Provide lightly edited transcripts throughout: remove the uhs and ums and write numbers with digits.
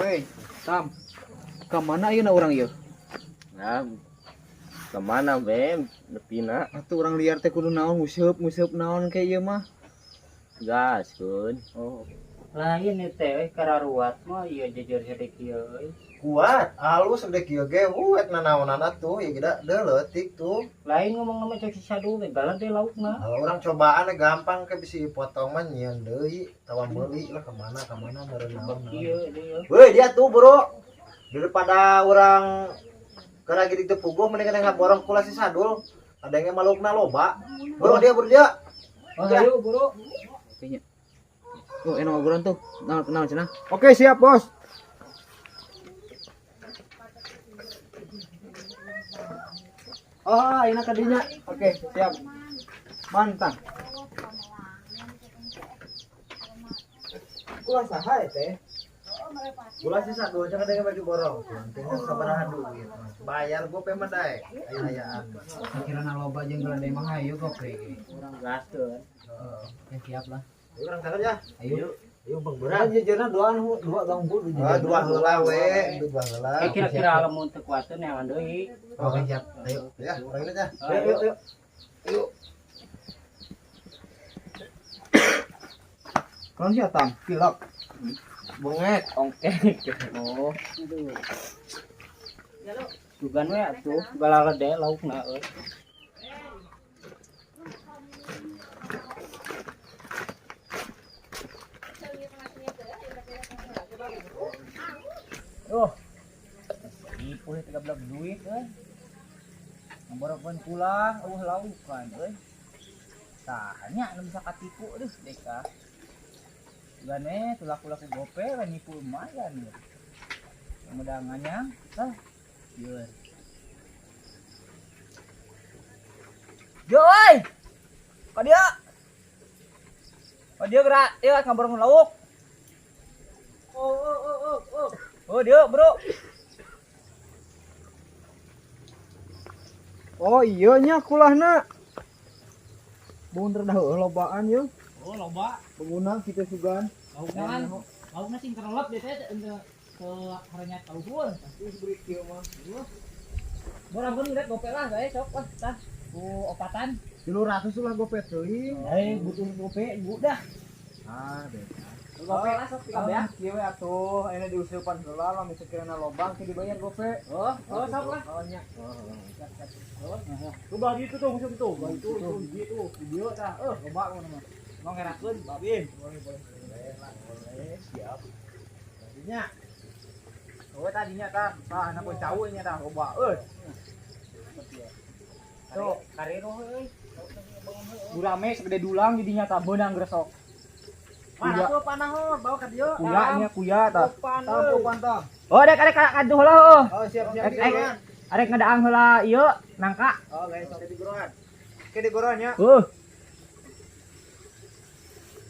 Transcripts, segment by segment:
Hei, Tam. Kemana ieu na urang ieu? Nah, kemana Bem? Nepina Atuh urang liar teh kudu naon nguseup naon kayak ieu mah. gas kun. Oh, Lain nih teh kararuat mah ieu jejer sedek ieu euy. Kuat, halus sedek ieu ge uet nanaonana tuh ya geda leutik tuh. Lain ngomong nama cek sisa dulu galak deh laukna. Kalau orang cobaan gampang ke bisa potong mah nyieun deui, tawan meuli lah kemana meureun naon. Ieu dia. Woi, dia tuh, Bro. Daripada orang karena gitu puguh mendingan ngaborong kula si Sadul. Ada yang malukna loba. Bro, dia. Oh, ayo bro. kayaknya. Oh, enak ngobrol tuh. Naon cenah? Oke, siap, Bos. Oh, ini kadinya. Oke, siap. Mantap. Kula saha teh? Kula si Sadul jangan ada bagi borong. Penting sabaraha duit. Bayar gope mah daek. Aya-ayaan. Kirana loba jeung geuleuh mah hayu gope. Orang gaskeun. Ya siap lah. Ayo urang sana ya. Ayo. Ayo Bang Berat Berat. jejerna dua ganggu. Dua heula we, dua heula. Kira-kira lamun teu kuateun yang deui. Oke, siap. Ayo. Ya, urang ini dah. Ayo. Kalau siapa Tam? Pilok. Bengek ongkek. Oh. Dugan we atuh, galak gede laukna euy. Oh. Ieu teh gablak duit euy. Ngaborokeun pulang laukan euy. Tanya anu bisa katipu deus deka. Gane laku-laku gope we nipu lumayan ya. Mudah-mudahannya tah. Ieu. Joy. Ka dia. Ka dia gerak, ieu ngaborong lauk. Oh, dia, Bro. Oh iya nya kulahna. Bener dah lobaan yeuh. Oh, loba. Pengguna kita sugan. Laukna kan. Laukna sing terlep dia teh ke haranya tahuhun. Terus beri kieu mah. Murah pun lihat gope lah, guys. Sok lah, tah. Ku opatan. 300 lah gopet teuing. Butuh gope, udah. Ah, beda. Gope lah sok Kabeh ya. kieu we atuh, ene diusulpan heula lamun sekirana lobang teh dibayar gope. Oh, sok lah. Oh nya. Coba gitu tuh, musuh itu. Itu gitu, video tah. Loba mana mah. Mau ngerakeun, Babin. Boleh, siap. Tadinya. Oh tadinya tah, anak pun cau nya tah loba euy. Tuh, karero euy. Gurame segede dulang jadinya tah beunang gresok. Mana tuh panah ho, bawa ka dieu. Kuya nya kuya tah. Tampokan tah. Oh, dek aduh heula oh. Oh, siap. Arek ngadaang heula ieu nangka. Oh, guys, oke di guruan. Oke di guruan ya.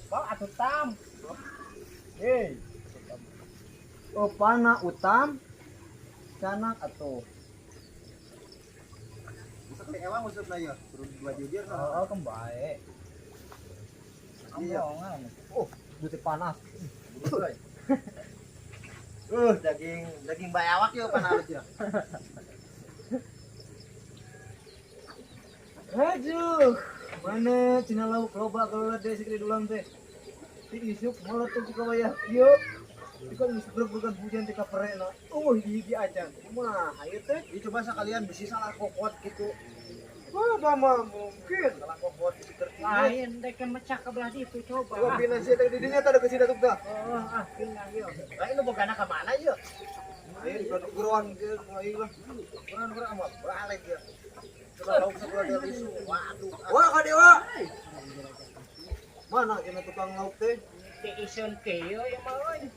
Bang atuh tam. Hei. Oh pana utam. Canak atuh. Masuk teh emang musupna ya. Turun dua jejer Oh, kembae. Amongan. Oh, butuh panas. Daging bayawak ya panas ya. Aduh, mana cina lauk loba kalau ada segede dulang teh. Ti isuk meletup ka wayah kieu. Ikan bukan hujan teh ka perena. Oh, hiji acan. Kumaha ieu teh? Coba sekalian bisi salah kokot gitu. Wah, mah mungkin. Salah kokot gitu tertinggi. Lain dek mecah ke belah itu coba. Coba pinasi teh di dinya tadi kesida tuh dah. Pindah ieu. Lain lu bogana ka mana ya? Ayo di guruan ge ayo lah. Guruan mah balik ya. Coba lauk sebelah dari isu. Waduh. Wah, ka dewa. Mana kena tukang lauk teh? Ti ison keu ya mah euy.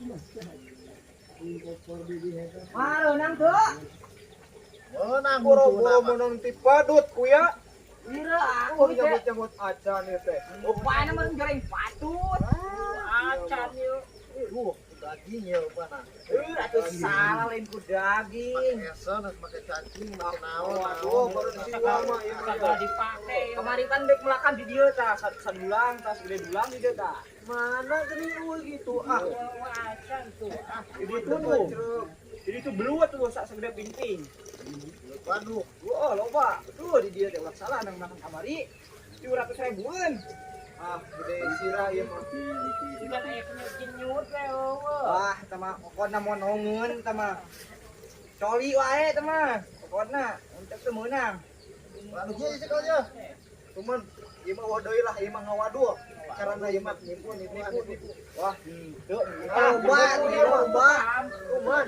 Maro nang tuh. Menang boro-boro menang ti padut kuya. Ira Oh, nyabot-nyabot acan ieu teh. rupana mah goreng patut. Acan ieu. Dagingnya mana? Atuh salah lain ku daging. Esen make cacing make naon. Oh, baru disiwa mah ieu Kagak dipake. Kemarin kan dek melakan di dia ta, sadulang, tas gede dulang di dia ta. Mana gini gitu ah. Jadi itu tuh. Jadi itu beluat tuh sak segede pinting. Waduh. Oh, loba. Tuh di dia teh ulah salah nang makan kamari. 700.000-an. Ah, gede sirah ieu mah. Bukan aya kenyut teh. Wah, eta mah pokona mau nongeun eta mah. Coli wae eta mah. Pokona untuk teu meunang. Waduh ieu sih kalau cuman ieu mah waduh lah, ieu mah ngawaduh. Karena ieu mah nipu. Wah, teu. Loba ieu loba. Cuman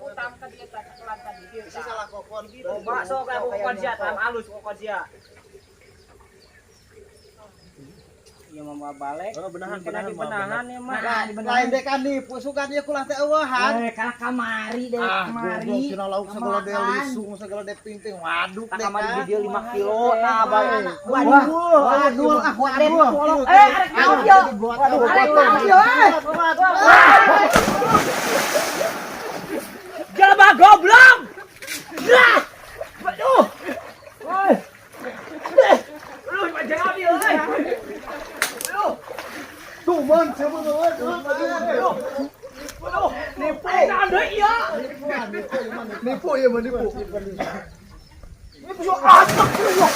Utam ka dia ta kelan ka dia. si salah kokon gitu. Loba sok ka kokon sia, tam alus kokon sia. Iya mah balik. Oh, benahan Benahan ya mah. Lain deh kan nipu sugan ieu kulah teh eueuhan. Kana kamari deh, Goblok cenah lauk segala deh lisung segala deh pingting. Waduh Tak deh kamari kan. di dia 5 kilo. Nah, bae. Waduh, waduh. Arek kaos yo. Arek kaos yo. Jalma goblok. Dah. Waduh. Woi. Lu jangan ambil euy. Tuh man, siapa tuh? Nipu. Jangan deui ieu. Nipu ya mah nipu. Nipu yo atak yo.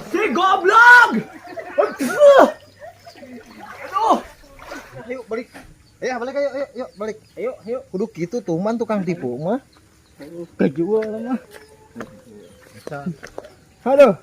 Si goblok. Aduh. Yuk balik. Balik ayo, yuk balik. Ayo. Kudu gitu tuh man tukang tipu mah. Kejual mah. Aduh.